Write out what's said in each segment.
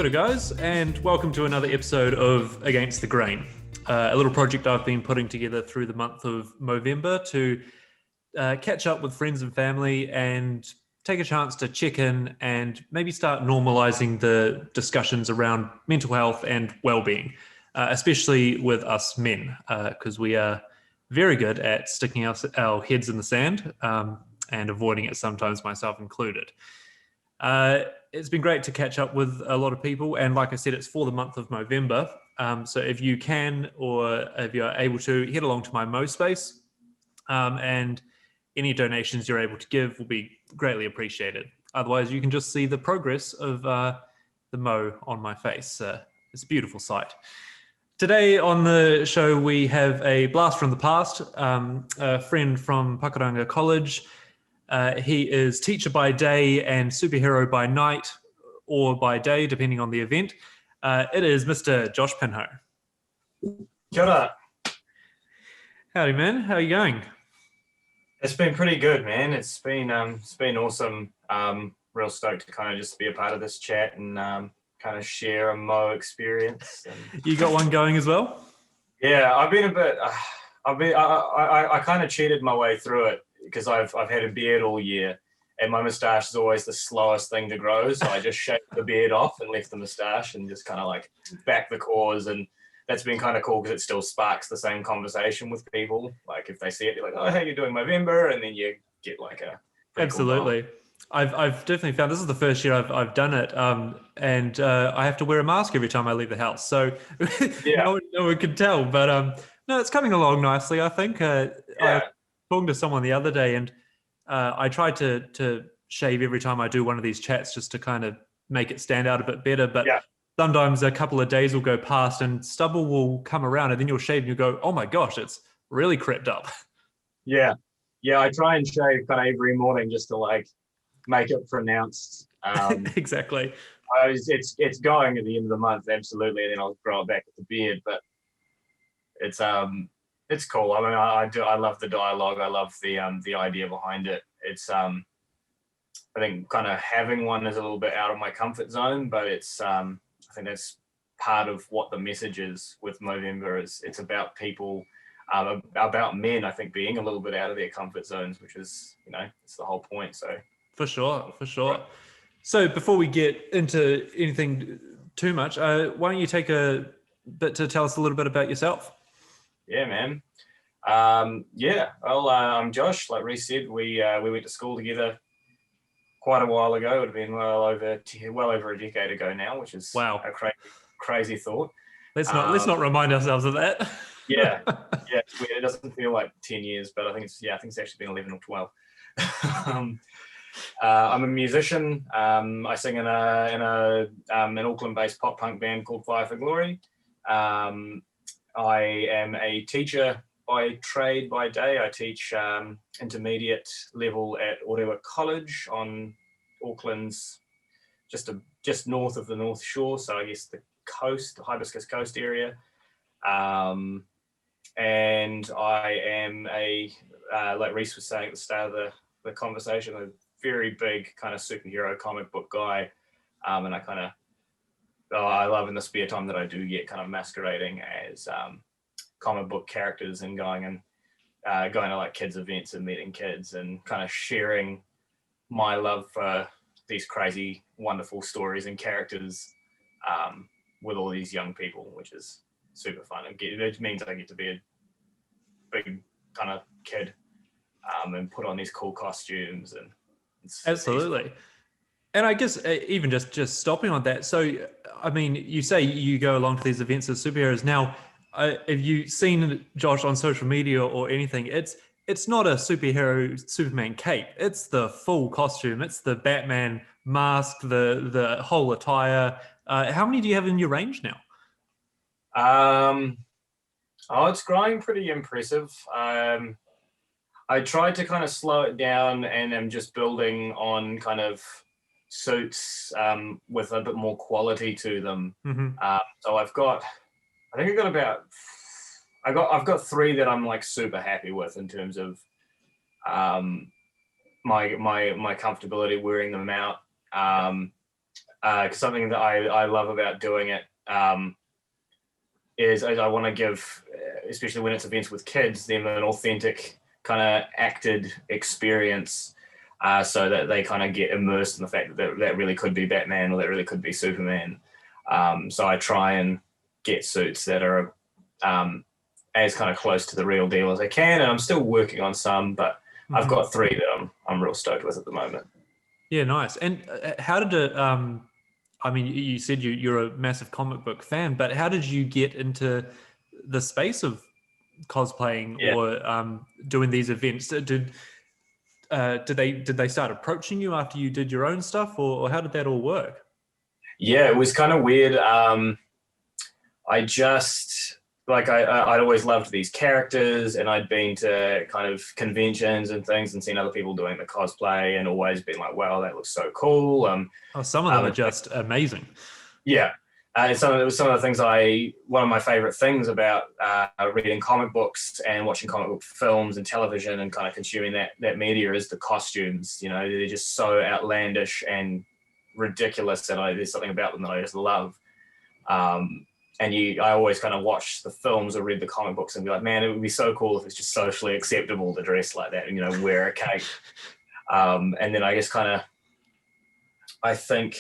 Kia ora, guys, and welcome to another episode of Against the Grain, a little project I've been putting together through the month of Movember to catch up with friends and family and take a chance to check in and maybe start normalizing the discussions around mental health and well-being, especially with us men, because we are very good at sticking our heads in the sand and avoiding it sometimes, myself included. It's been great to catch up with a lot of people, and like I said, it's for the month of November. So if you can, or if you're able to, head along to my Mo space, and any donations you're able to give will be greatly appreciated. Otherwise, you can just see the progress of the Mo on my face. It's a beautiful sight. Today on the show, we have a blast from the past, a friend from Pakuranga College. He is teacher by day and superhero by night, or by day, depending on the event. It is Mr. Josh Pinho. Kia ora. Howdy, man. How are you going? It's been pretty good, man. It's been awesome. Real stoked to kind of just be a part of this chat and kind of share a Mo experience. And, you got one going as well? Yeah, I've been a bit. I kind of cheated my way through it because I've had a beard all year, and my moustache is always the slowest thing to grow. So I just shaved the beard off and left the moustache and just kind of like back the cause, and that's been kind of cool because it still sparks the same conversation with people. Like if they see it, they're like, "Oh, how you doing, Movember?" And then you get like a absolutely. Cool I've definitely found this is the first year I've done it, and I have to wear a mask every time I leave the house, so yeah. no one can tell. But no, it's coming along nicely. I think. I was talking to someone the other day, and I tried to shave every time I do one of these chats just to kind of make it stand out a bit better. But sometimes a couple of days will go past and stubble will come around, and then you'll shave and you go, "Oh my gosh, it's really crept up." Yeah, I try and shave kind of every morning just to like make it pronounced. Exactly. It's going at the end of the month, absolutely, and then I'll grow it back with the beard. But it's cool. I mean, I love the dialogue. I love the idea behind it. It's I think kind of having one is a little bit out of my comfort zone, but it's I think that's part of what the message is with Movember. It's about people, about men. I think being a little bit out of their comfort zones, which is it's the whole point. So. For sure. So before we get into anything too much, why don't you take a bit to tell us a little bit about yourself? Yeah, man. Well, I'm Josh. Like Reece said, we went to school together quite a while ago. It would have been well over a decade ago now, which is wow, a crazy thought. Let's not remind ourselves of that. yeah, it's weird. It doesn't feel like 10 years, but I think it's actually been 11 or 12. I'm a musician. I sing in an Auckland-based pop punk band called Fire for Glory. I am a teacher by trade by day. I teach intermediate level at Orewa College on Auckland's just north of the North Shore, so I guess the coast, the Hibiscus Coast area. And I am like Reece was saying at the start of the conversation, a very big kind of superhero comic book guy, and I love in the spare time that I do get kind of masquerading as comic book characters and going to like kids events and meeting kids and kind of sharing my love for these crazy, wonderful stories and characters with all these young people, which is super fun. It means I get to be a big kind of kid and put on these cool costumes and absolutely. And I guess even just stopping on that. So, I mean, you say you go along to these events as superheroes. Now, have you seen Josh on social media or anything? It's not a Superman cape. It's the full costume. It's the Batman mask, the whole attire. How many do you have in your range now? It's growing pretty impressive. I tried to kind of slow it down and I'm just building on kind of suits with a bit more quality to them. Mm-hmm. So I've got 3 that I'm like super happy with in terms of my comfortability wearing them out. because something that I love about doing it is I want to give, especially when it's events with kids, them an authentic kind of acted experience, so that they kind of get immersed in the fact that that really could be Batman or that really could be Superman. So I try and get suits that are as kind of close to the real deal as I can, and I'm still working on some, but I've got 3 that I'm real stoked with at the moment. Yeah, nice. And how did it? I mean, you said you're a massive comic book fan, but how did you get into the space of cosplaying or doing these events? Did they start approaching you after you did your own stuff, or how did that all work? Yeah, it was kind of weird. I just I'd always loved these characters, and I'd been to kind of conventions and things and seen other people doing the cosplay, and always been like, wow, that looks so cool. Some of them are just amazing. Yeah. And some of the things one of my favorite things about reading comic books and watching comic book films and television and kind of consuming that media is the costumes. You know, they're just so outlandish and ridiculous, and there's something about them that I just love. I always kind of watch the films or read the comic books and be like, man, it would be so cool if it's just socially acceptable to dress like that and, you know, wear a cape. And then I guess I think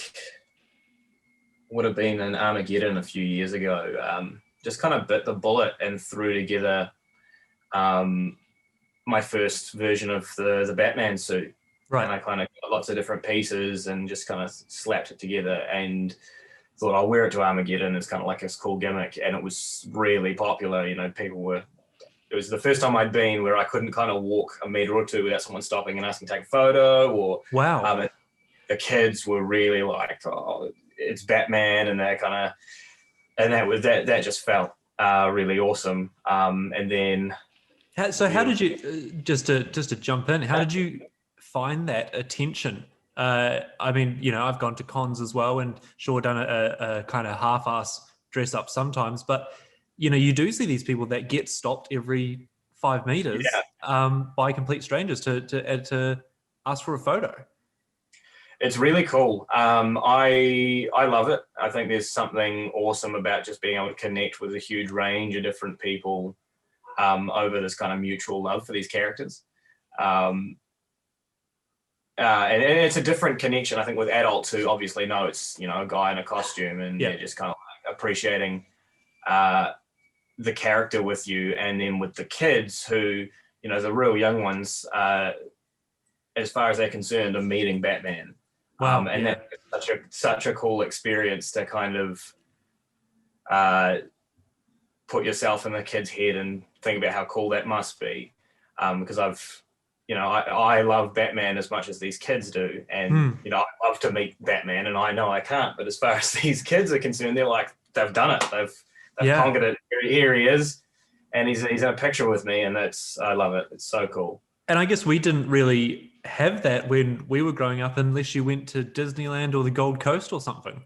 would have been in Armageddon a few years ago, just kind of bit the bullet and threw together my first version of the Batman suit. Right. And I kind of got lots of different pieces and just kind of slapped it together and thought I'll wear it to Armageddon. It's kind of like this cool gimmick, and it was really popular. You know, it was the first time I'd been where I couldn't kind of walk a meter or two without someone stopping and asking to take a photo. Or wow, the kids were really like, oh, it's Batman, and that just felt really awesome. And then, how did you just to jump in? How did you find that attention? I mean, you know, I've gone to cons as well, and sure done a kind of half-ass dress up sometimes, but you know, you do see these people that get stopped every 5 meters by complete strangers to ask for a photo. It's really cool. I love it. I think there's something awesome about just being able to connect with a huge range of different people over this kind of mutual love for these characters. And it's a different connection, I think, with adults who obviously know it's, you know, a guy in a costume, and they're just kind of like appreciating the character with you. And then with the kids who, you know, the real young ones, as far as they're concerned, are meeting Batman. Wow. And that's such a cool experience to kind of put yourself in the kid's head and think about how cool that must be. Because I love Batman as much as these kids do. And, you know, I love to meet Batman, and I know I can't. But as far as these kids are concerned, they're like, they've done it. They've conquered it. Here he is. And he's in a picture with me, and I love it. It's so cool. And I guess we didn't really have that when we were growing up, unless you went to Disneyland or the Gold Coast or something.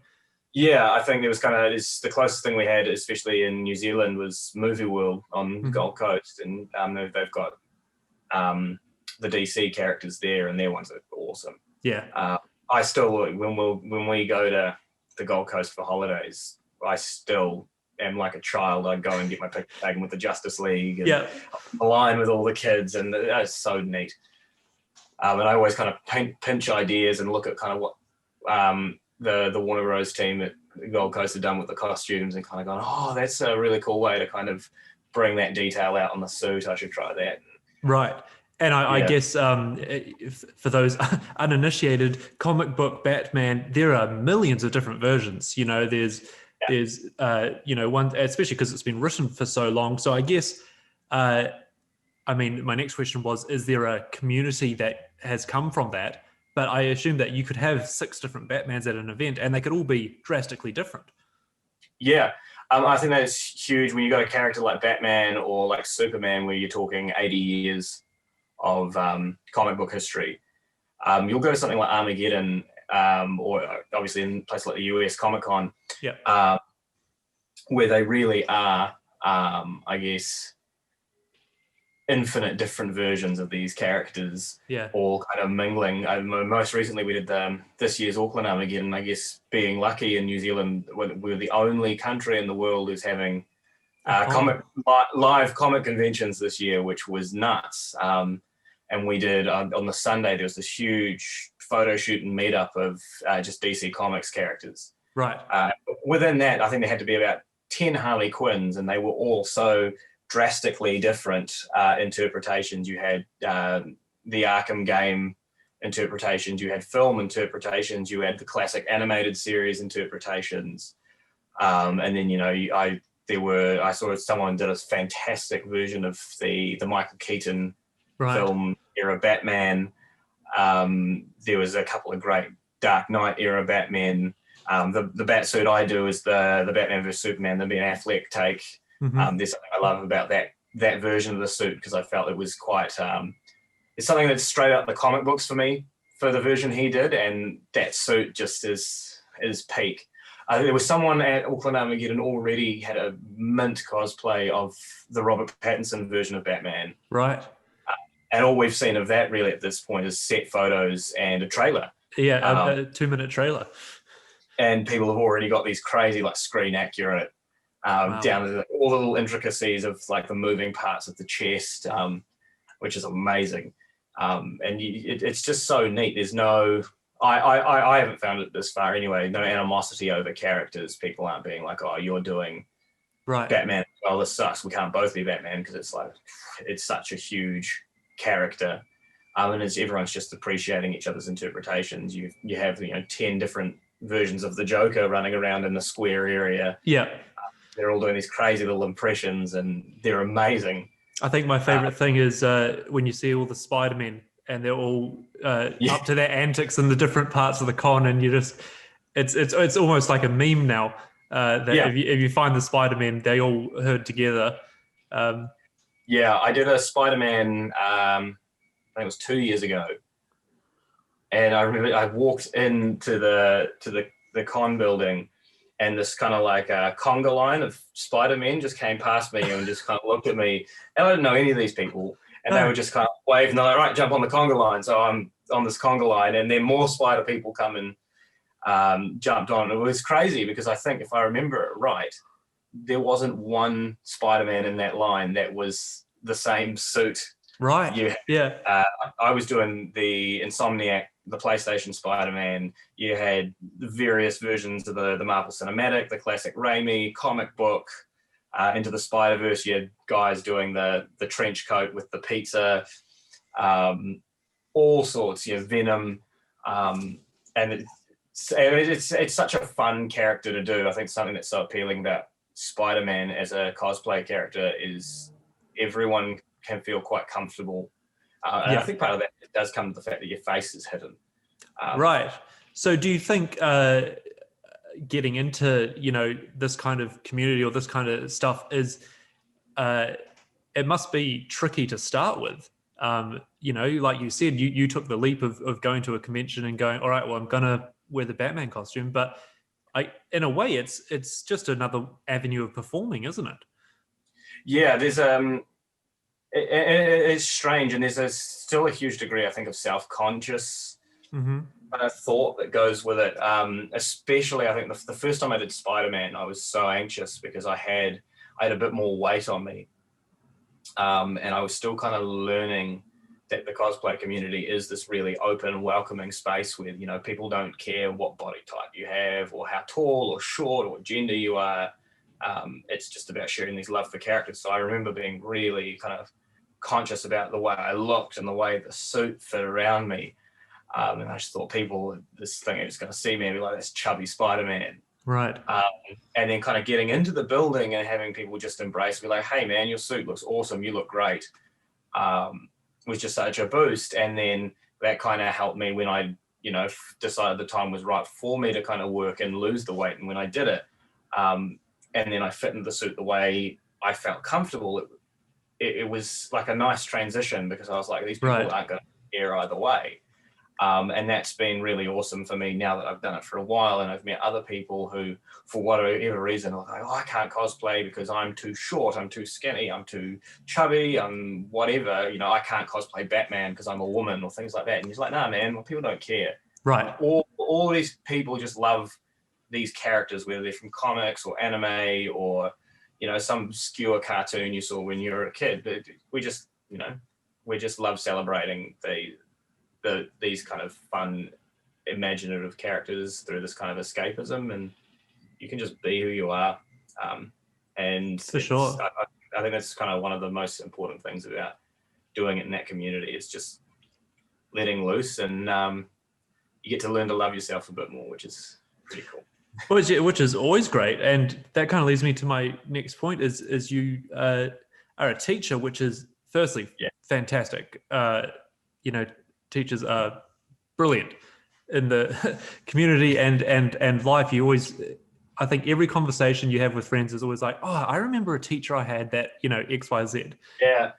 Yeah, I think there was it's the closest thing we had, especially in New Zealand, was Movie World on Gold Coast, and they've got the DC characters there, and their ones are awesome. Yeah. I still, when we go to the Gold Coast for holidays, I still am like a child. I go and get my picture taken with the Justice League and align with all the kids, and that's so neat. And I always kind of pinch ideas and look at kind of what the Warner Bros. Team at Gold Coast have done with the costumes, and kind of going, oh, that's a really cool way to kind of bring that detail out on the suit. I should try that. Right. And I guess for those uninitiated, comic book Batman, there are millions of different versions. You know, there's you know, one, especially because it's been written for so long. So I guess, I mean, my next question was, is there a community that has come from that? But I assume that you could have 6 different Batmans at an event, and they could all be drastically different. Yeah. I think that's huge when you got a character like Batman or like Superman, where you're talking 80 years of comic book history. You'll go to something like Armageddon, or obviously in places like the US Comic Con, where they really are, I guess, infinite different versions of these characters, Yeah. all kind of mingling. Most recently, we did this year's Auckland Armageddon. I guess being lucky in New Zealand, we're the only country in the world who's having live comic conventions this year, which was nuts. And we did on the Sunday, there was this huge photo shoot and meetup of just DC Comics characters. Right. Within that, I think there had to be about 10 Harley Quinns, and they were all so drastically different interpretations. You had the Arkham game interpretations, you had film interpretations, you had the classic animated series interpretations, and then I saw someone did a fantastic version of the Michael Keaton film era Batman. There was a couple of great Dark Knight era Batman. The Batsuit I do is the Batman vs Superman, the Ben Affleck take. There's something I love about that version of the suit, because I felt it was quite it's something that's straight out the comic books for me, for the version he did, and that suit just is peak. There was someone at Auckland Armageddon already had a mint cosplay of the Robert Pattinson version of Batman. Right. And all we've seen of that really at this point is set photos and a trailer. Yeah, a 2-minute trailer. And people have already got these crazy, like, screen accurate, down to all the little intricacies of, like, the moving parts of the chest, which is amazing. And it's just so neat. There's no, I haven't found it this far anyway, no animosity over characters. People aren't being like, oh, you're doing Batman. Oh, this sucks. We can't both be Batman, because it's like, it's such a huge character. And everyone's just appreciating each other's interpretations. You have 10 different versions of the Joker running around in the square area. Yeah. They're all doing these crazy little impressions, and they're amazing. I think my favorite thing is when you see all the Spider-Men and they're all up to their antics in the different parts of the con, and you just, it's almost like a meme now. If you find the Spider-Men, they all herd together. I did a Spider-Man, I think it was 2 years ago. And I remember I walked into the con building, and this kind of like a conga line of Spider-Men just came past me and just kind of looked at me. And I didn't know any of these people. And they were just kind of waving, and they're like, right, jump on the conga line. So I'm on this conga line, and then more Spider people come and jumped on. It was crazy, because I think, if I remember it right, there wasn't one Spider-Man in that line that was the same suit. Right. I was doing the Insomniac, the PlayStation Spider-Man. You had the various versions of the Marvel Cinematic, the classic Raimi comic book, Into the Spider-Verse. You had guys doing the trench coat with the pizza, all sorts. Venom, and it's such a fun character to do. I think something that's so appealing about Spider-Man as a cosplay character is everyone can feel quite comfortable. And I think part of that does come to the fact that your face is hidden. Right. So do you think getting into, this kind of community or this kind of stuff is, it must be tricky to start with? Like you said, you took the leap of going to a convention and going, all right, well, I'm going to wear the Batman costume. But in a way, it's just another avenue of performing, isn't it? Yeah, there's it's strange, and there's still a huge degree, I think, of self-conscious kind of thought that goes with it. Especially, I think the first time I did Spider-Man, I was so anxious because I had a bit more weight on me, and I was still kind of learning that the cosplay community is this really open, welcoming space where people don't care what body type you have, or how tall or short or what gender you are. It's just about sharing this love for characters. So I remember being really kind of conscious about the way I looked and the way the suit fit around me. And I just thought this thing is going to see me and be like, that's chubby Spider-Man. Right. And then kind of getting into the building and having people just embrace me, like, hey man, your suit looks awesome. You look great. Was just such a boost. And then that kind of helped me when I, decided the time was right for me to kind of work and lose the weight. And when I did it, and then I fit into the suit the way I felt comfortable, it was like a nice transition, because I was like, these people aren't going to care either way. And that's been really awesome for me now that I've done it for a while, and I've met other people who, for whatever reason, are like, oh, I can't cosplay because I'm too short, I'm too skinny, I'm too chubby, I'm whatever, you know, I can't cosplay Batman because I'm a woman or things like that. And he's like, nah, man, well, people don't care. Right. All these people just love these characters, whether they're from comics or anime or, you know, some obscure cartoon you saw when you were a kid. But we just, you know, we just love celebrating these kind of fun, imaginative characters through this kind of escapism, and you can just be who you are. And For sure. I think that's kind of one of the most important things about doing it in that community. It's just letting loose, and you get to learn to love yourself a bit more, which is pretty cool. Which is always great, and that kind of leads me to my next point: is you are a teacher, which is firstly fantastic. You know, teachers are brilliant in the community and life. You always, I think, every conversation you have with friends is always like, oh, I remember a teacher I had that, you know, X, Y, Z. Yeah.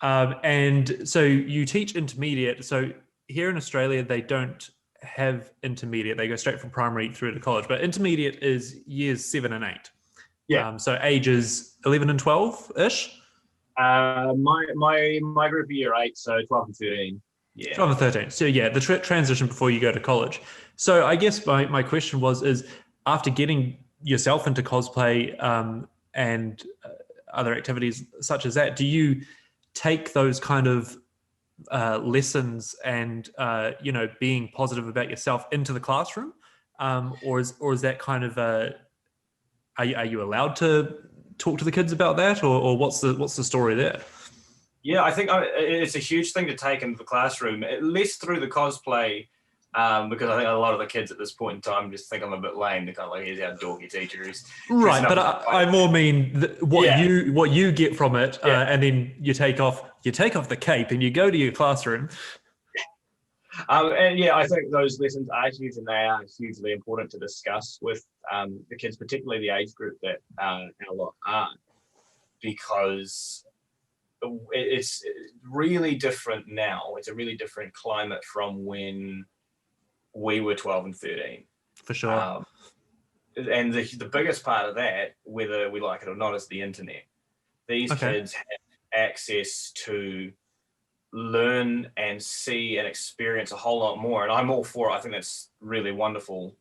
And so you teach intermediate. So here in Australia, they don't have intermediate. They go straight from primary through to college. But intermediate is years 7 and 8. Yeah. So ages 11 and 12-ish. My group of year 8, so 12 and 13. Yeah. 12 and 13. So yeah, the transition before you go to college. So I guess my question is after getting yourself into cosplay and other activities such as that, do you take those kind of lessons and you know, being positive about yourself into the classroom, or is that kind of are you allowed to talk to the kids about that, or what's the story there? Yeah, I think it's a huge thing to take into the classroom, at least through the cosplay, because I think a lot of the kids at this point in time just think I'm a bit lame. They're kind of like, here's our dorky teacher who's right. But I more mean what you get from it, and then you take off the cape and you go to your classroom. And yeah, I think those lessons are huge, and they are hugely important to discuss with the kids, particularly the age group that our lot are, because it's really different now. It's a really different climate from when we were 12 and 13. For sure. And the biggest part of that, whether we like it or not, is the internet. These kids have access to learn and see and experience a whole lot more. And I'm all for it. I think that's really wonderful.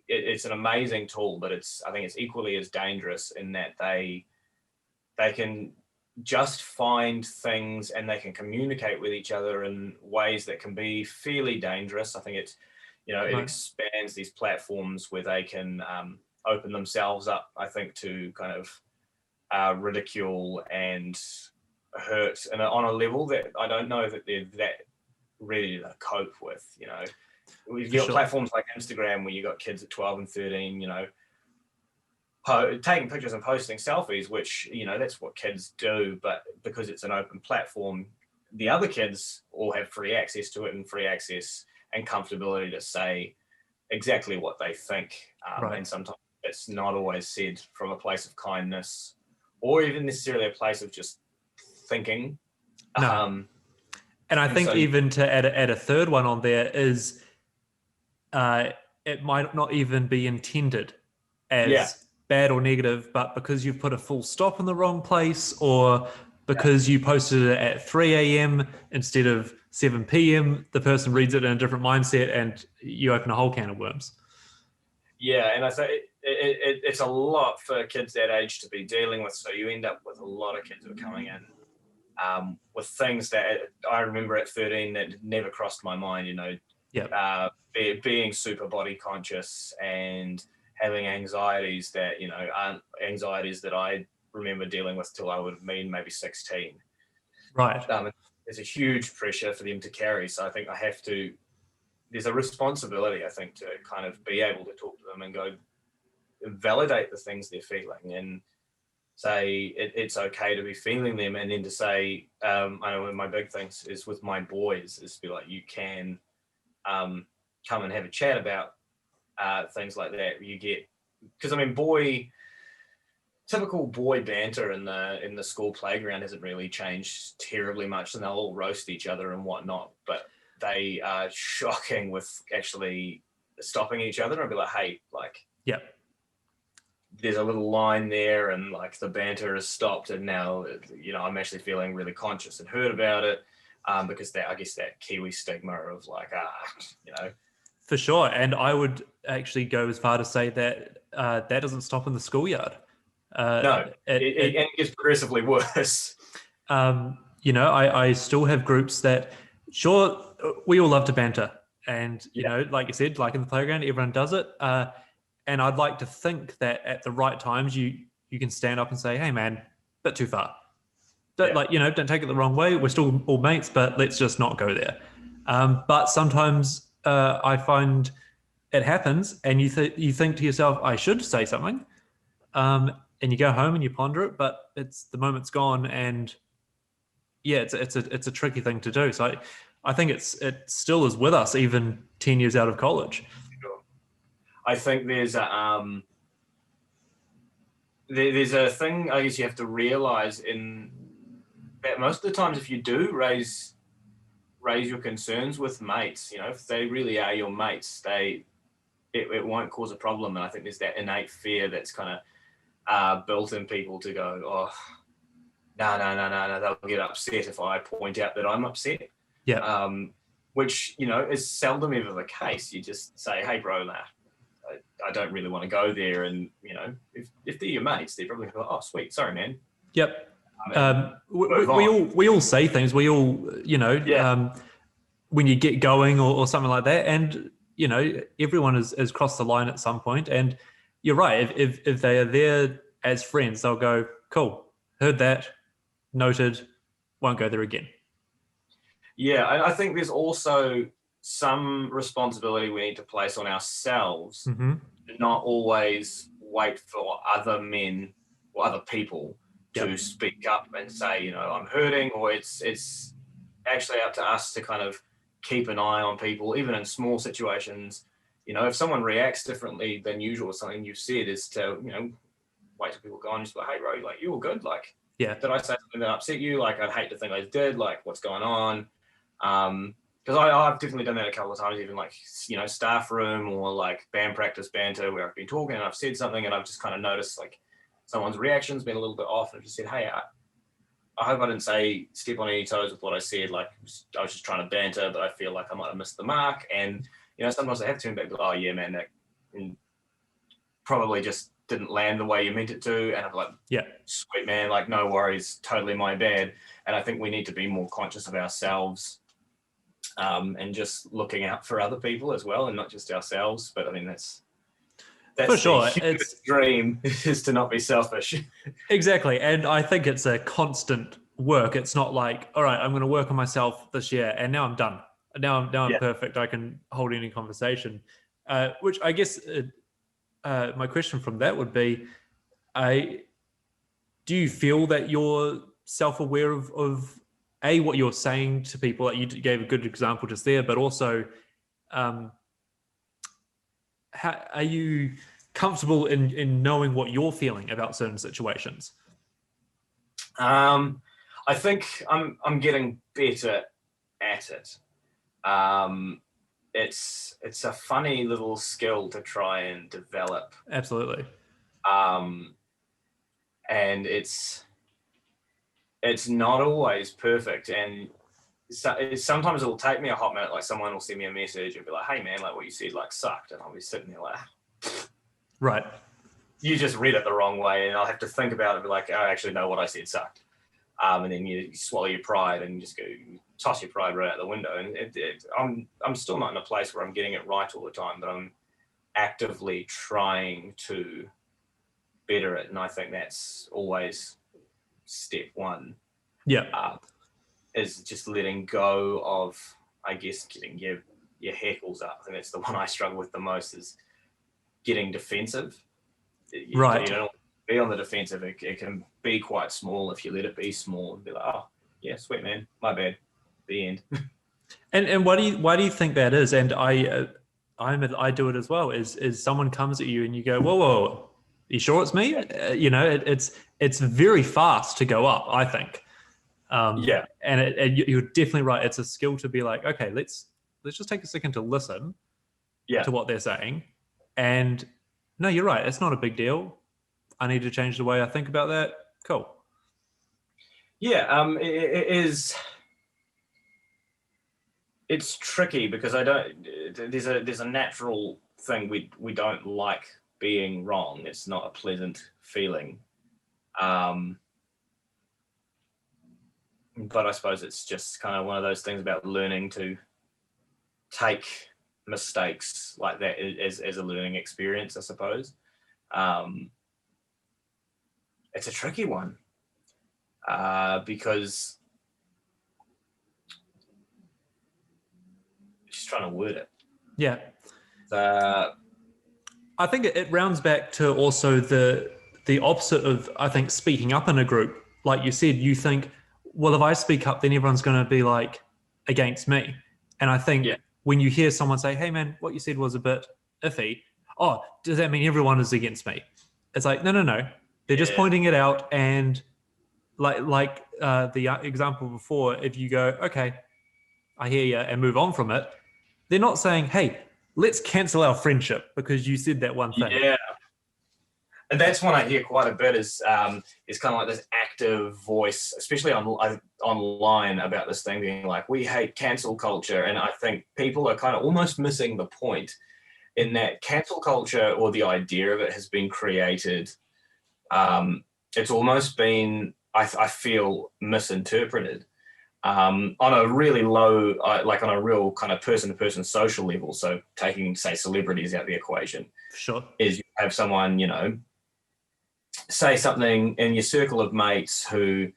It's an amazing tool, but I think it's equally as dangerous in that they can just find things and they can communicate with each other in ways that can be fairly dangerous. I think it's, you know, it expands these platforms where they can open themselves up, I think, to kind of ridicule and hurt, and on a level that I don't know that they're that ready to cope with. You know, we've got platforms like Instagram where you got kids at 12 and 13, you know, taking pictures and posting selfies, which, you know, that's what kids do, but because it's an open platform, the other kids all have free access to it and free access and comfortability to say exactly what they think. And sometimes it's not always said from a place of kindness or even necessarily a place of just thinking. No. And I think even to add a third one on there is it might not even be intended as bad or negative, but because you've put a full stop in the wrong place, or because you posted it at 3 a.m. instead of 7 p.m., the person reads it in a different mindset and you open a whole can of worms. Yeah, and I think it's a lot for kids that age to be dealing with. So you end up with a lot of kids who are coming in with things that I remember at 13 that never crossed my mind, you know, being super body conscious and having anxieties that, you know, aren't anxieties that I remember dealing with till I would have been maybe 16. Right. There's a huge pressure for them to carry. So I think there's a responsibility, I think, to kind of be able to talk to them and go validate the things they're feeling and say it's okay to be feeling them. And then to say, I know one of my big things is with my boys is to be like, you can come and have a chat about things like that. You get, because I mean, typical boy banter in the school playground hasn't really changed terribly much, and they'll all roast each other and whatnot. But they are shocking with actually stopping each other and be like, hey, like, yeah, there's a little line there, and like the banter has stopped, and now I'm actually feeling really conscious and hurt about it, because I guess that Kiwi stigma of like for sure. And I would actually go as far to say that that doesn't stop in the schoolyard. no, it gets progressively worse. I still have groups that, sure, we all love to banter, and like you said, like in the playground, everyone does it. And I'd like to think that at the right times, you can stand up and say, "Hey, man, bit too far. Don't take it the wrong way. We're still all mates, but let's just not go there." But sometimes I find it happens, and you think to yourself, "I should say something," and you go home and you ponder it, but the moment's gone, and yeah, it's a tricky thing to do. So I think it still is with us even 10 years out of college. I think there's a thing I guess you have to realize in that most of the times if you do raise your concerns with mates, if they really are your mates, it won't cause a problem. And I think there's that innate fear that's kind of built in people to go, oh, no, they'll get upset if I point out that I'm upset. Yeah. Which, is seldom ever the case. You just say, hey, bro, nah, I don't really want to go there. And, if they're your mates, they're probably going to go, oh, sweet, sorry, man. Yep. We all say things. We all, when you get going or something like that. And, everyone has crossed the line at some point. And you're right. If they are there as friends, they'll go, cool, heard that, noted, won't go there again. Yeah, I think there's also some responsibility we need to place on ourselves, mm-hmm. to not always wait for other men or other people to speak up and say, I'm hurting, or it's actually up to us to kind of keep an eye on people, even in small situations. If someone reacts differently than usual, something you've said is to, wait till people go on and just be like, hey, bro, like, you all good? Like, did I say something that upset you? Like, I'd hate to think I did. Like, what's going on? Because I've definitely done that a couple of times, even like, staff room or like band practice banter where I've been talking and I've said something and I've just kind of noticed like someone's reaction's been a little bit off, and I've just said, hey, I hope I didn't step on any toes with what I said. Like, I was just trying to banter, but I feel like I might have missed the mark. And, sometimes I have to turn back and be like, oh yeah, man, that probably just didn't land the way you meant it to. And I'm like, yeah, sweet, man, like, no worries, totally my bad. And I think we need to be more conscious of ourselves, and just looking out for other people as well, and not just ourselves. But I mean, that's for sure. It's dream is to not be selfish. Exactly. And I think it's a constant work. It's not like, all right, I'm going to work on myself this year and now I'm done. Now I'm perfect. I can hold any conversation. Which I guess my question from that would be, do you feel that you're self-aware of what you're saying to people? Like, you gave a good example just there, but also, how are you comfortable in knowing what you're feeling about certain situations? I think I'm getting better at it. It's a funny little skill to try and develop. Absolutely. And it's not always perfect, and sometimes it'll take me a hot minute. Like, someone will send me a message and be like, hey man, like, what you said like sucked, and I'll be sitting there like, right, you just read it the wrong way. And I'll have to think about it and be like, I actually know what I said sucked. And then you swallow your pride and just go toss your pride right out the window. And I'm still not in a place where I'm getting it right all the time, but I'm actively trying to better it. And I think that's always step one. Yeah. Is just letting go of, I guess, getting your hackles up. I think that's the one I struggle with the most, is getting defensive. Right. You don't be on the defensive. It can be quite small if you let it be small and be like, oh yeah, sweet man, my bad. The end. And why do you think that is? And I do it as well. Is someone comes at you and you go, whoa, you sure it's me? It's very fast to go up, I think. Yeah. And you're definitely right. It's a skill to be like, okay, let's just take a second to listen Yeah. to what they're saying. And no, you're right. It's not a big deal. I need to change the way I think about that. Cool. Yeah. It is. It's tricky because I don't. There's a natural thing we don't like being wrong. It's not a pleasant feeling. But I suppose it's just kind of one of those things about learning to take mistakes like that as a learning experience, I suppose. It's a tricky one because just trying to word it. Yeah. I think it rounds back to also the opposite of, I think, speaking up in a group. Like you said, you think, well, if I speak up, then everyone's going to be like against me. And I think when you hear someone say, hey, man, what you said was a bit iffy. Oh, does that mean everyone is against me? It's like, no. They're just pointing it out. And like the example before, if you go, okay, I hear you, and move on from it, they're not saying, hey, let's cancel our friendship because you said that one thing. Yeah. And that's one I hear quite a bit is kind of like this active voice, especially online about this thing being like, we hate cancel culture. And I think people are kind of almost missing the point in that cancel culture, or the idea of it, has been created. It's almost been, I feel, misinterpreted on a really low, like on a real kind of person-to-person social level. So taking, say, celebrities out of the equation. Sure. Is you have someone, say something in your circle of mates who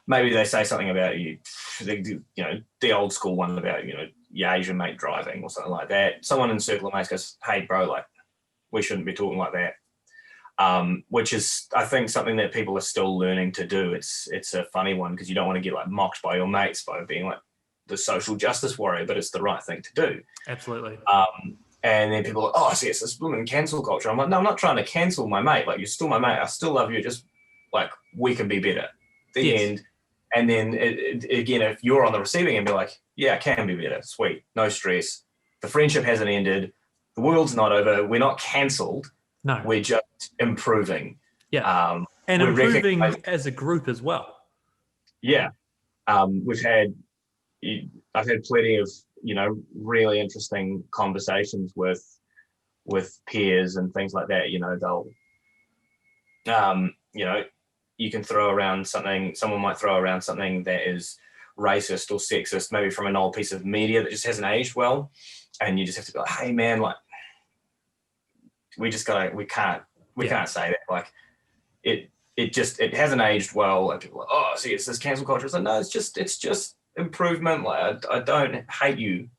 maybe they say something about you, the old school one about, your Asian mate driving or something like that. Someone in the circle of mates goes, hey, bro, like, we shouldn't be talking like that. Which is, I think, something that people are still learning to do. It's a funny one because you don't want to get like mocked by your mates by being like the social justice warrior, but it's the right thing to do. Absolutely. And then people are like, oh, see, it's this blooming cancel culture. I'm like, no, I'm not trying to cancel my mate. Like, you're still my mate. I still love you. Just like, we can be better. The end. And then again, if you're on the receiving end, be like, yeah, I can be better. Sweet. No stress. The friendship hasn't ended. The world's not over. We're not cancelled. No. We're just improving. Yeah. And improving as a group as well. Yeah. I've had plenty of, really interesting conversations with peers and things like that. They'll, you can throw around something, someone might throw around something that is racist or sexist, maybe from an old piece of media that just hasn't aged well. And you just have to be like, hey man, like, we can't say that. Like, it hasn't aged well. And people are like, oh, see, it's this cancel culture. It's like, no, it's just improvement. Like, I don't hate you.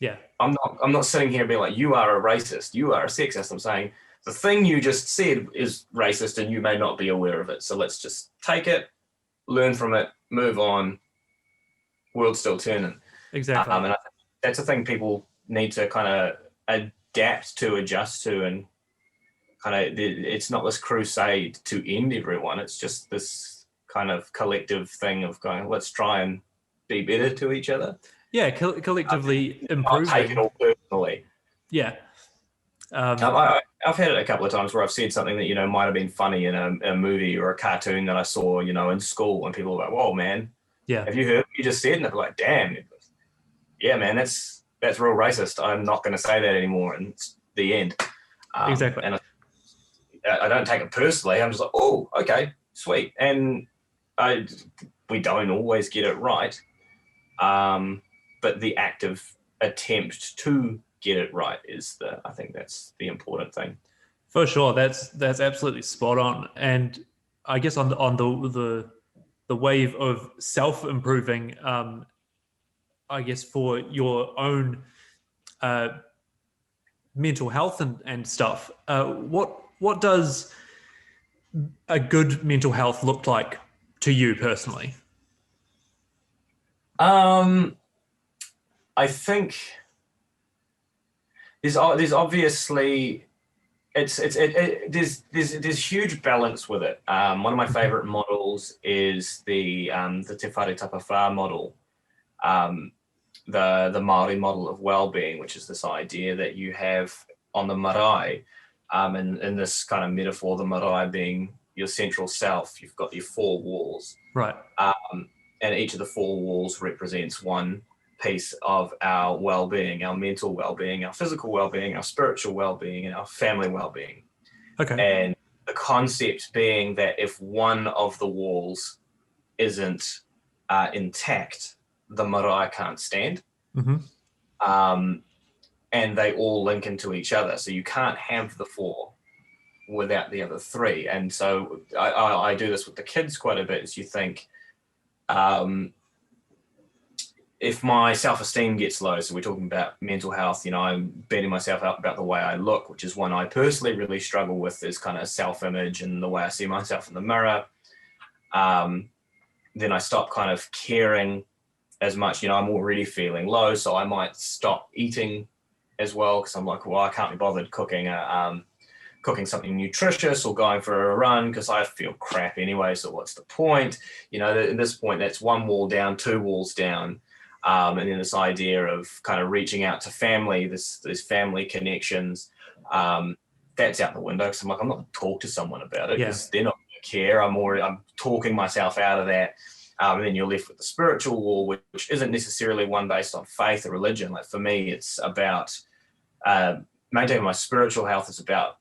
Yeah. I'm not sitting here being like, you are a racist, you are a sexist. I'm saying the thing you just said is racist and you may not be aware of it. So let's just take it, learn from it, move on. World's still turning. Exactly. And I think that's a thing people need to kind of adapt to, adjust to, and kind of, it's not this crusade to end everyone. It's just this kind of collective thing of going, let's try and be better to each other. Yeah, collectively improving. Not take it all personally. Yeah. I've had it a couple of times where I've said something that, might have been funny in a movie or a cartoon that I saw, in school, and people are like, whoa, man. Yeah. Have you heard what you just said? And they're like, damn. Yeah, man, that's real racist. I'm not going to say that anymore. And it's the end. Exactly. And I don't take it personally. I'm just like, oh, okay, sweet. And we don't always get it right. But the active attempt to get it right is I think that's the important thing. For sure. That's absolutely spot on. And I guess on the wave of self-improving, I guess for your own mental health and stuff, what does a good mental health look like to you personally? I think there's obviously there's huge balance with it. One of my favorite models models is the Te Whare Tapawhā model, the Māori model of well-being, which is this idea that you have on the marae, and in this kind of metaphor, the marae being your central self, you've got your four walls. Right. And each of the four walls represents one piece of our well-being, our mental well-being, our physical well-being, our spiritual well-being, and our family well-being. Okay. And the concept being that if one of the walls isn't intact, the marae can't stand. Mm-hmm. And they all link into each other. So you can't have the four without the other three. And so I do this with the kids quite a bit, is you think, if my self-esteem gets low, so we're talking about mental health, I'm beating myself up about the way I look, which is one I personally really struggle with, is kind of self-image and the way I see myself in the mirror. Then I stop kind of caring as much, I'm already feeling low, so I might stop eating as well, because I'm like, well, I can't be bothered cooking something nutritious or going for a run because I feel crap anyway, so what's the point? At this point, that's one wall down, two walls down. And then this idea of kind of reaching out to family, this family connections, that's out the window, because I'm like, I'm not going to talk to someone about it because they're not going to care. I'm talking myself out of that. And then you're left with the spiritual wall, which isn't necessarily one based on faith or religion. Like for me, it's about maintaining my spiritual health. It's about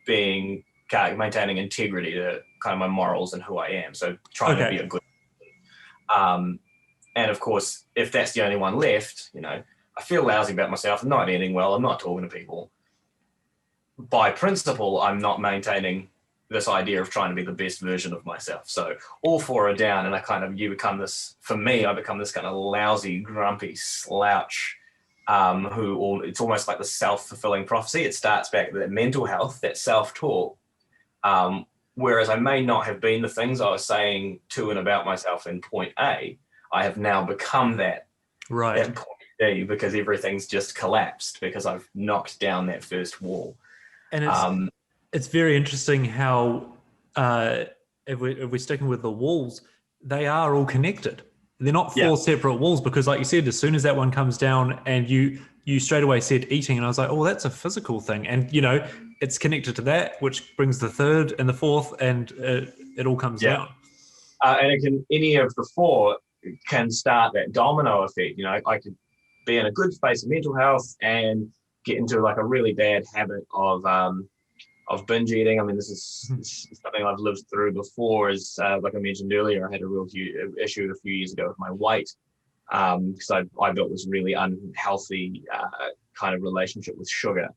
maintaining integrity to kind of my morals and who I am. So trying to be a good person. And of course, if that's the only one left, I feel lousy about myself. I'm not eating well. I'm not talking to people. By principle, I'm not maintaining this idea of trying to be the best version of myself. So I become this kind of lousy, grumpy slouch, it's almost like the self-fulfilling prophecy. It starts back with that mental health, that self-talk. Whereas I may not have been the things I was saying to and about myself in point A, I have now become that at point B, because everything's just collapsed because I've knocked down that first wall. And it's very interesting how if we're sticking with the walls, they are all connected. They're not four separate walls, because like you said, as soon as that one comes down, and you straight away said eating, and I was like, oh, that's a physical thing. And, it's connected to that, which brings the third and the fourth, and it all comes down. And any of the four can start that domino effect. I could be in a good space of mental health and get into like a really bad habit of binge eating. I mean, this is something I've lived through before. Is like I mentioned earlier, I had a real issue a few years ago with my weight, because I built this really unhealthy kind of relationship with sugar,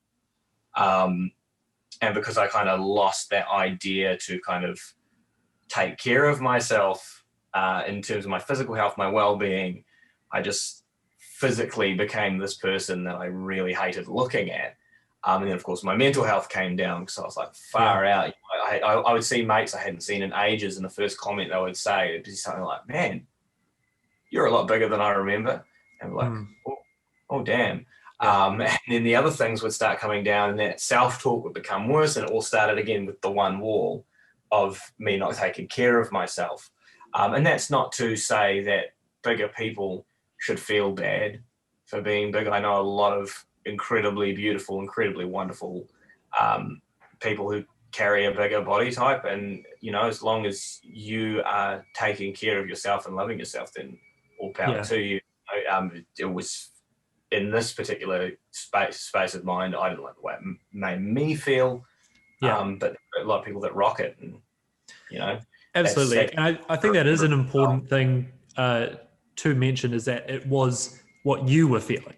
and because I kind of lost that idea to kind of take care of myself in terms of my physical health, my well-being, I just physically became this person that I really hated looking at. And then, of course, my mental health came down, because I was like, far out. I would see mates I hadn't seen in ages, and the first comment they would say would be something like, man, you're a lot bigger than I remember. And I'm like, oh, damn. And then the other things would start coming down, and that self-talk would become worse, and it all started again with the one wall of me not taking care of myself. And that's not to say that bigger people should feel bad for being big. I know a lot of incredibly beautiful, incredibly wonderful people who carry a bigger body type, and as long as you are taking care of yourself and loving yourself, then all power to you. It was in this particular space of mind, I didn't like the way it made me feel, but a lot of people that rock it, and absolutely. And I think that is an important thing to mention, is that it was what you were feeling.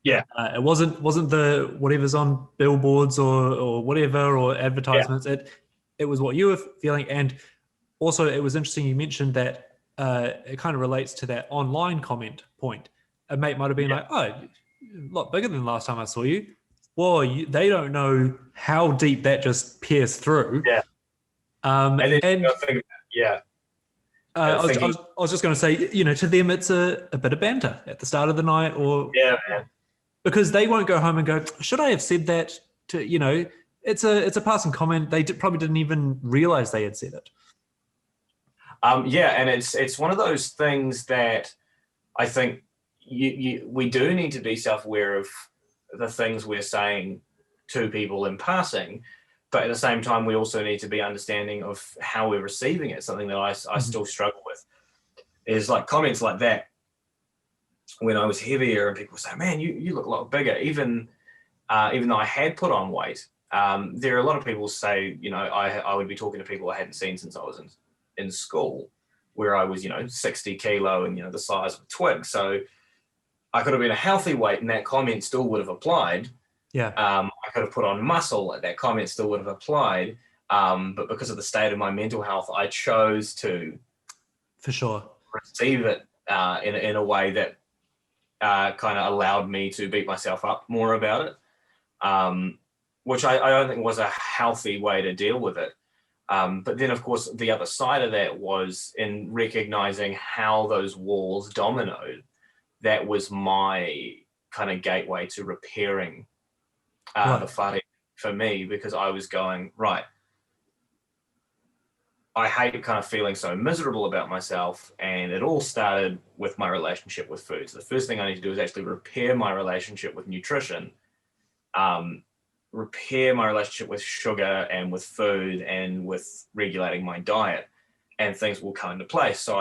It wasn't the whatever's on billboards or whatever, or advertisements. It was what you were feeling. And also, it was interesting you mentioned that it kind of relates to that online comment point. A mate might have been like, oh, a lot bigger than the last time I saw you. Well, they don't know how deep that just pierced through. I was just going to say, to them, it's a bit of banter at the start of the night, or because they won't go home and go, should I have said that to, it's a passing comment. They probably didn't even realize they had said it. Yeah, and it's one of those things that I think we do need to be self-aware of the things we're saying to people in passing, but at the same time, we also need to be understanding of how we're receiving it. Something that I still struggle with is like comments like that when I was heavier, and people say, "Man, you look a lot bigger," even though I had put on weight. There are a lot of people say, I would be talking to people I hadn't seen since I was in school, where I was, 60 kilo and, the size of a twig. So I could have been a healthy weight and that comment still would have applied. Yeah. I could have put on muscle and that comment still would have applied. But because of the state of my mental health, I chose to for sure receive it in a way that kind of allowed me to beat myself up more about it. Which I don't think was a healthy way to deal with it. But then, of course, the other side of that was in recognizing how those walls dominoed. That was my kind of gateway to repairing the fighting for me, because I was going, right, I hate kind of feeling so miserable about myself. And it all started with my relationship with food. So the first thing I need to do is actually repair my relationship with nutrition. Repair my relationship with sugar and with food and with regulating my diet, and things will come into place. So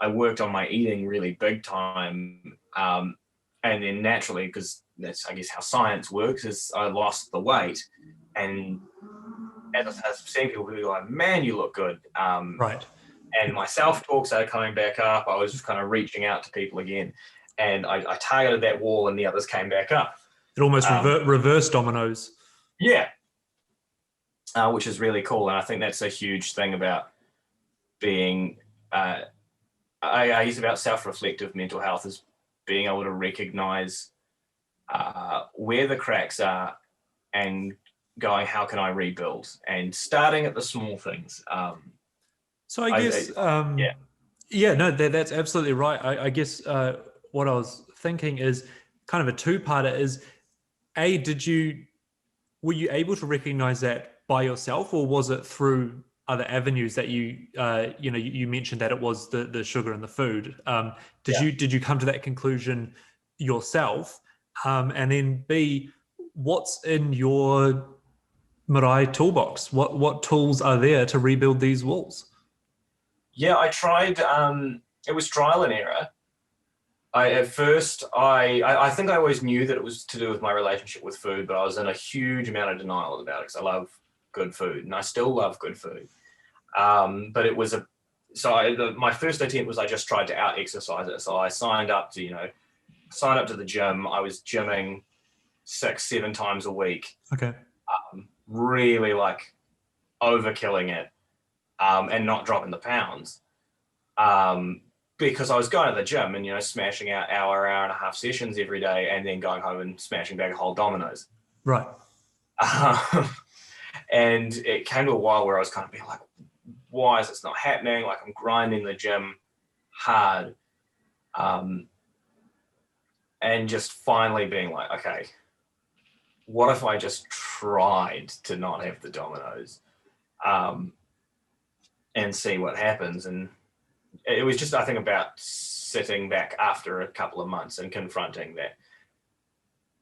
I worked on my eating really big time. And then naturally, because that's, I guess, how science works, is I lost the weight. And as I've seen people be like, "Man, you look good." Right. And my self-talk started coming back up. I was just kind of reaching out to people again. And I targeted that wall and the others came back up. It almost reverse dominoes. Yeah. Which is really cool. And I think that's a huge thing about being, I use about self-reflective mental health, is being able to recognize where the cracks are and going, how can I rebuild? And starting at the small things. So I guess, no, that's absolutely right. I guess what I was thinking is kind of a two-parter is, were you able to recognize that by yourself, or was it through other avenues that you mentioned that it was the sugar and the food? Did you come to that conclusion yourself? And then B, what's in your Mirai toolbox? What tools are there to rebuild these walls? Yeah, I tried. It was trial and error. At first, I think I always knew that it was to do with my relationship with food, but I was in a huge amount of denial about it because I love good food, and I still love good food. But it was my first attempt was I just tried to out-exercise it. So I signed up to the gym. I was gymming 6-7 times a week. Okay. Really like overkilling it, and not dropping the pounds. Because I was going to the gym and, smashing out hour and a half sessions every day, and then going home and smashing back a whole dominoes. Right. And it came to a while where I was kind of being like, why is this not happening? Like, I'm grinding the gym hard. And just finally being like, okay, what if I just tried to not have the dominoes, and see what happens? And it was just, I think, about sitting back after a couple of months and confronting that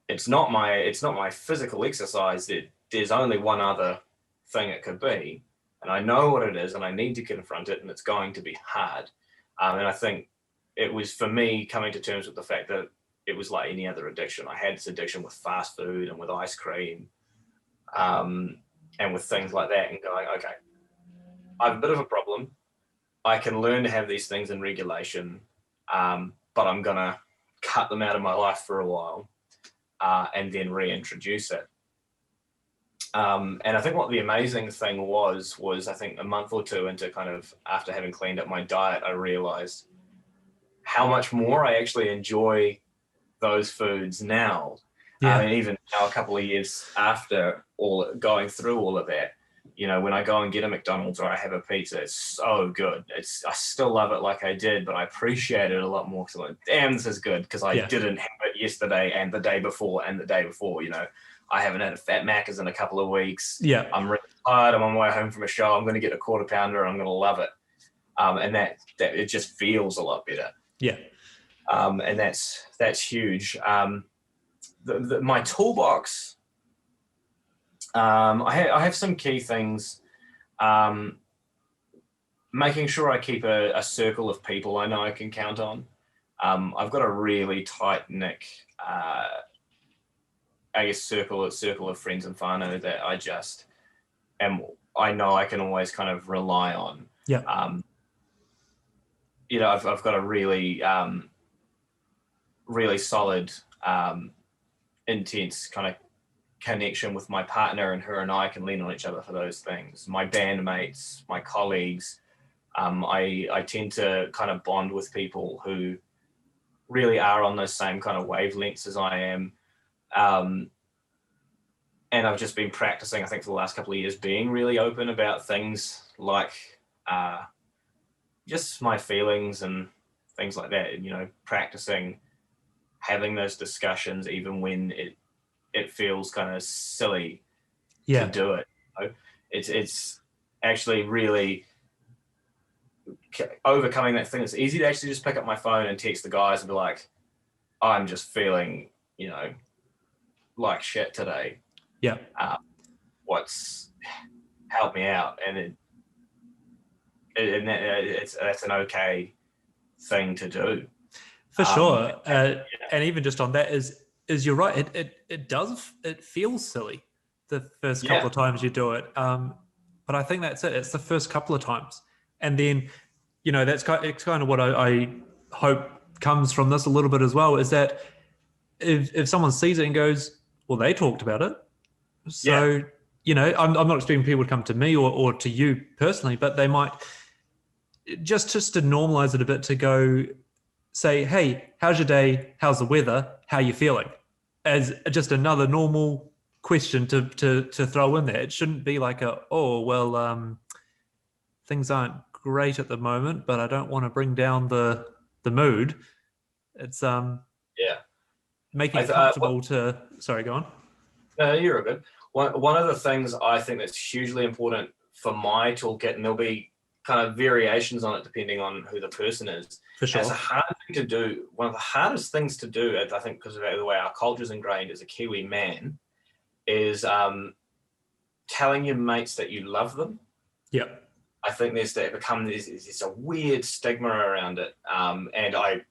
it's not my physical exercise. There's only one other thing it could be, and I know what it is, and I need to confront it, and it's going to be hard. And I think it was, for me, coming to terms with the fact that it was like any other addiction. I had this addiction with fast food and with ice cream, and with things like that, and going, okay, I have a bit of a problem. I can learn to have these things in regulation, but I'm going to cut them out of my life for a while, and then reintroduce it. And I think what the amazing thing was I think a month or two into kind of after having cleaned up my diet, I realized how much more I actually enjoy those foods now. Yeah. And even now, a couple of years after going through all of that, when I go and get a McDonald's or I have a pizza, it's so good. I still love it like I did, but I appreciate it a lot more because I'm like, damn, this is good, because I didn't have it yesterday and the day before and the day before. I haven't had a Fat Macca's in a couple of weeks. Yeah. I'm really tired. I'm on my way home from a show. I'm going to get a quarter pounder and I'm going to love it. and that it just feels a lot better. Yeah. And that's huge. My toolbox, I have some key things. Making sure I keep a circle of people I know I can count on. I've got a really tight-knit, I guess, circle of friends and whānau that I know I can always kind of rely on. Yeah. I've got a really, really solid, intense kind of connection with my partner, and her and I can lean on each other for those things. My bandmates, my colleagues, I tend to kind of bond with people who really are on those same kind of wavelengths as I am. And I've just been practicing, I think, for the last couple of years, being really open about things like just my feelings and things like that. Practicing having those discussions even when it feels kind of silly to do it. It's actually really overcoming that thing. It's easy to actually just pick up my phone and text the guys and be like, I'm just feeling, like shit today. Yeah. Help me out. And that's an okay thing to do. For sure. And even just on that is you're right. It feels silly the first couple of times you do it. But I think that's it. It's the first couple of times. And then, it's kind of what I hope comes from this a little bit as well, is that if someone sees it and goes, well, they talked about it. So, I'm not expecting people to come to me or to you personally, but they might just to normalize it a bit, to go say, hey, how's your day? How's the weather? How are you feeling? As just another normal question to throw in there. It shouldn't be like things aren't great at the moment, but I don't want to bring down the mood. It's making it comfortable to. Sorry, go on. No, you're good. One of the things I think that's hugely important for my toolkit, and there'll be kind of variations on it depending on who the person is. For sure. It's a hard thing to do. One of the hardest things to do, I think, because of the way our culture is ingrained as a Kiwi man, is telling your mates that you love them. Yeah. I think there's a weird stigma around it. And I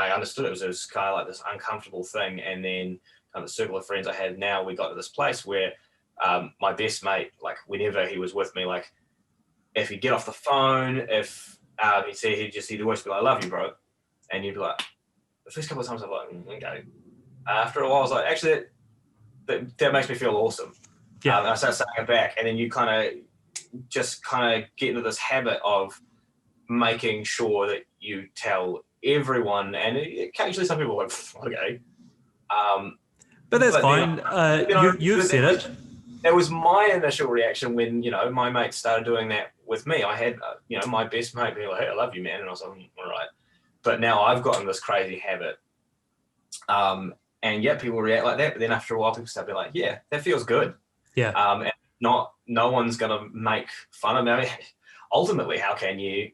understood it was kind of like this uncomfortable thing. And then kind of the circle of friends I had now, we got to this place where my best mate, like whenever he was with me, like if he'd get off the phone, if he'd always be like, I love you, bro. And you'd be like, the first couple of times I'm like, okay. After a while, I was like, actually, that makes me feel awesome. Yeah. And I started saying it back. And then you kind of get into this habit of making sure that you tell everyone. And occasionally some people are like, okay. But that's fine. You've said it. That was my initial reaction when, my mates started doing that with me. I had, my best mate be like, hey, I love you, man. And I was like, all right. But now I've gotten this crazy habit. And people react like that. But then after a while, people start being like, yeah, that feels good. Yeah. And no one's going to make fun of me. I mean, ultimately, how can you?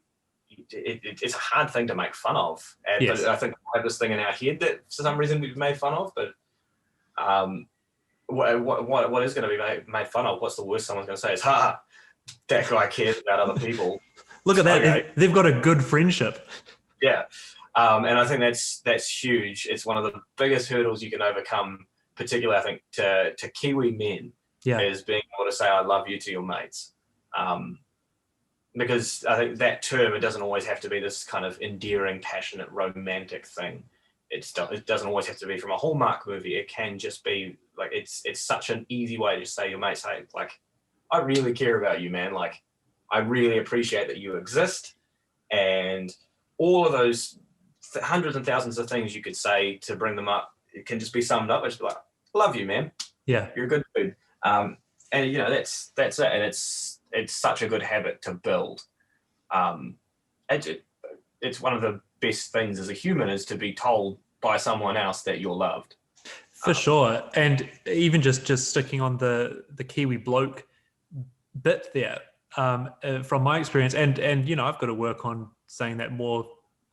It's a hard thing to make fun of. But I think we have this thing in our head that for some reason we've made fun of. But what is going to be made fun of? What's the worst someone's going to say is, that guy cares about other people. Look at that. Okay. They've got a good friendship. Yeah. And I think that's huge. It's one of the biggest hurdles you can overcome, particularly I think to Kiwi men, is being able to say I love you to your mates. Because I think that term, it doesn't always have to be this kind of endearing, passionate, romantic thing. It doesn't always have to be from a Hallmark movie. It can just be like, it's such an easy way to say to your mates, hey, like, I really care about you, man. Like, I really appreciate that you exist. And all of those hundreds and thousands of things you could say to bring them up, it can just be summed up. It's just like, love you, man. Yeah. You're a good dude. And that's it. And it's such a good habit to build. It's one of the best things as a human is to be told by someone else that you're loved. For sure. And even just sticking on the Kiwi bloke bit there, from my experience, and you know, I've got to work on saying that more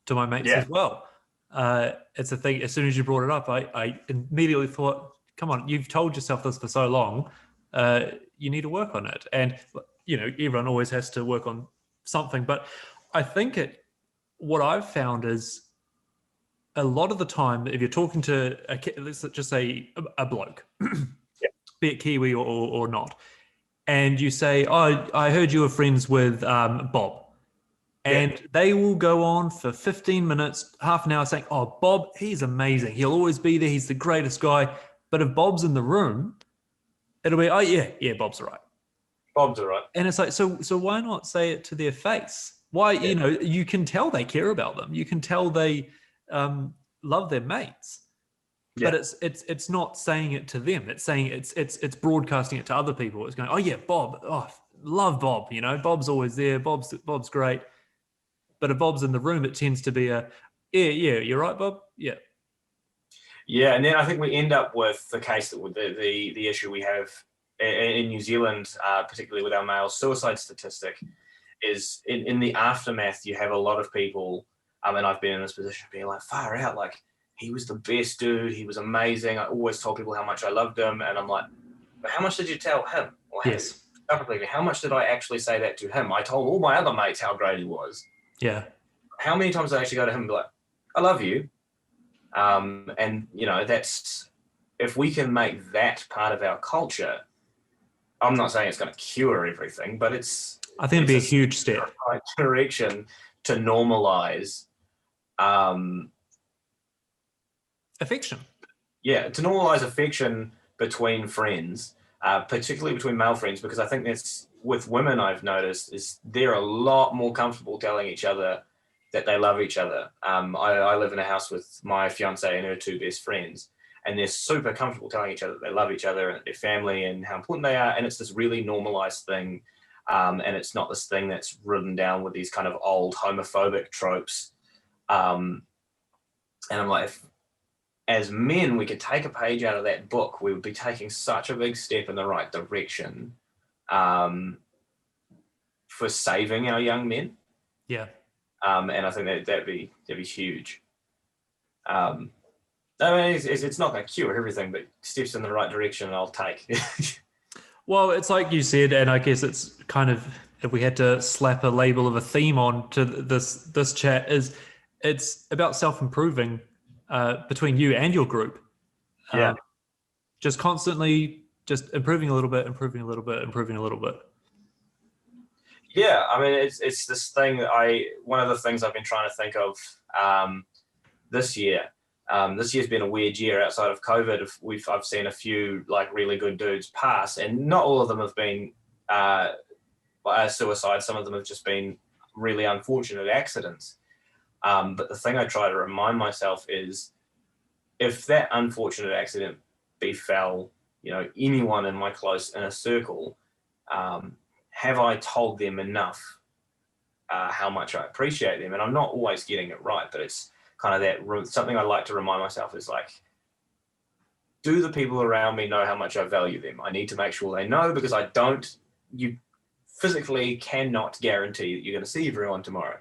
to my mates as well. It's a thing. As soon as you brought it up, I immediately thought, come on, you've told yourself this for so long. You need to work on it. And you know, everyone always has to work on something. But I think what I've found is a lot of the time, if you're talking to let's just say a bloke, be it Kiwi or not, and you say, "Oh, I heard you were friends with Bob." And they will go on for 15 minutes, half an hour saying, "Oh, Bob, he's amazing. He'll always be there. He's the greatest guy." But if Bob's in the room, it'll be, "Oh, yeah, Bob's all right. Bob's all right." And it's like, so why not say it to their face? Why, you know, you can tell they care about them. You can tell they love their mates. But it's not saying it to them. It's saying it's broadcasting it to other people. It's going, "Oh yeah, Bob. Oh, love Bob. You know, Bob's always there. Bob's great." But if Bob's in the room, it tends to be yeah, you're right, Bob. Yeah. Yeah, and then I think we end up with the case that the issue we have in New Zealand, particularly with our male suicide statistic, is in the aftermath. You have a lot of people, and I've been in this position, being like, far out, like, he was the best dude. He was amazing. I always told people how much I loved him, and I'm like, but how much did you tell him? Or how much did I actually say that to him? I told all my other mates how great he was. Yeah. How many times did I actually go to him and be like, "I love you," and you know, that's, if we can make that part of our culture. I'm not saying it's going to cure everything, but I think it'd be a huge step. Right direction to normalize affection. Yeah, to normalize affection between friends, particularly between male friends, because I think that's, with women, I've noticed, is they're a lot more comfortable telling each other that they love each other. I live in a house with my fiance and her two best friends, and they're super comfortable telling each other that they love each other and their family and how important they are. And it's this really normalized thing. And it's not this thing that's ridden down with these kind of old homophobic tropes. And I'm like, if, as men, we could take a page out of that book, we would be taking such a big step in the right direction for saving our young men. Yeah. And I think that'd be huge. I mean, it's not going to cure everything, but steps in the right direction I'll take. Well, it's like you said, and I guess it's kind of, if we had to slap a label of a theme on to this chat, is it's about self-improving between you and your group. Yeah. Just constantly just improving a little bit, improving a little bit, improving a little bit. Yeah, I mean, it's this thing that one of the things I've been trying to think of this year. This year's been a weird year outside of COVID. I've seen a few like really good dudes pass, and not all of them have been suicide. Some of them have just been really unfortunate accidents. But the thing I try to remind myself is, if that unfortunate accident befell, you know, anyone in my close inner circle, have I told them enough how much I appreciate them? And I'm not always getting it right, but it's kind of that something I like to remind myself is like, do the people around me know how much I value them? I need to make sure they know, because you physically cannot guarantee that you're going to see everyone tomorrow.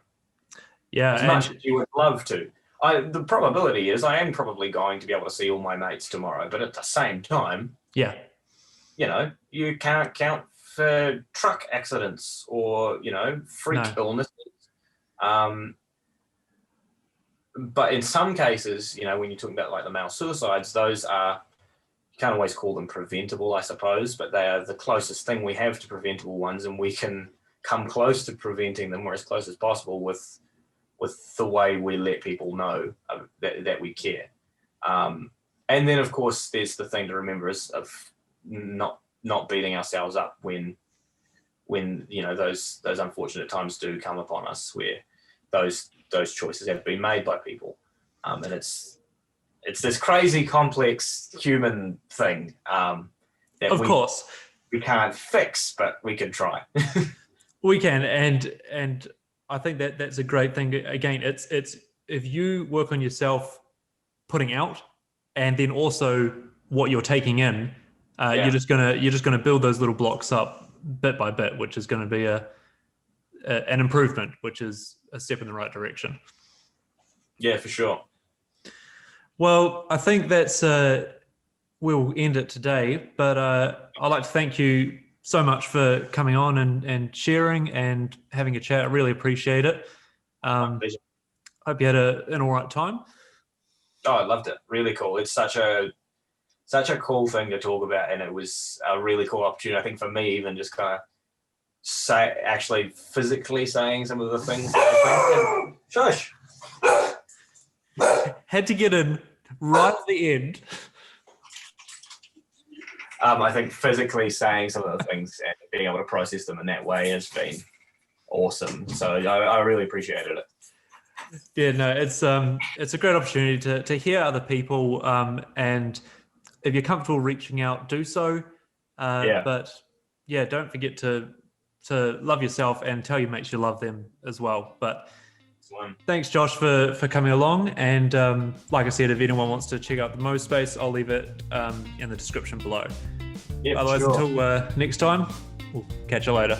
Yeah. As much as you would love to. The probability is I am probably going to be able to see all my mates tomorrow, but at the same time, yeah, you know, you can't count for truck accidents or, you know, freak illnesses. But in some cases, you know, when you're talking about like the male suicides, those are, you can't always call them preventable, I suppose, but they are the closest thing we have to preventable ones, and we can come close to preventing them, or as close as possible, with the way we let people know that we care. And then, of course, there's the thing to remember is of not beating ourselves up when you know those unfortunate times do come upon us, where those choices have been made by people, and it's this crazy complex human thing that of course we can't fix, but we can try. We can, and I think that's a great thing. Again, it's if you work on yourself putting out, and then also what you're taking in, you're just gonna build those little blocks up bit by bit, which is going to be an improvement, which is a step in the right direction. Yeah, for sure. Well, I think that's we'll end it today, but I'd like to thank you so much for coming on and sharing and having a chat. I really appreciate it. My pleasure. Hope you had an all right time. Oh, I loved it. Really cool. It's such a cool thing to talk about, and it was a really cool opportunity. I think for me, even just kind of actually physically saying some of the things. Shush. Had to get in right at the end. I think physically saying some of the things and being able to process them in that way has been awesome. So I really appreciated it. Yeah, no, it's a great opportunity to hear other people, and if you're comfortable reaching out, do so. But yeah, don't forget to love yourself and tell your mates you love them as well. But thanks, Josh, for coming along. And like I said, if anyone wants to check out the Mo space, I'll leave it in the description below. Yeah, Otherwise, sure. until next time, we'll catch you later.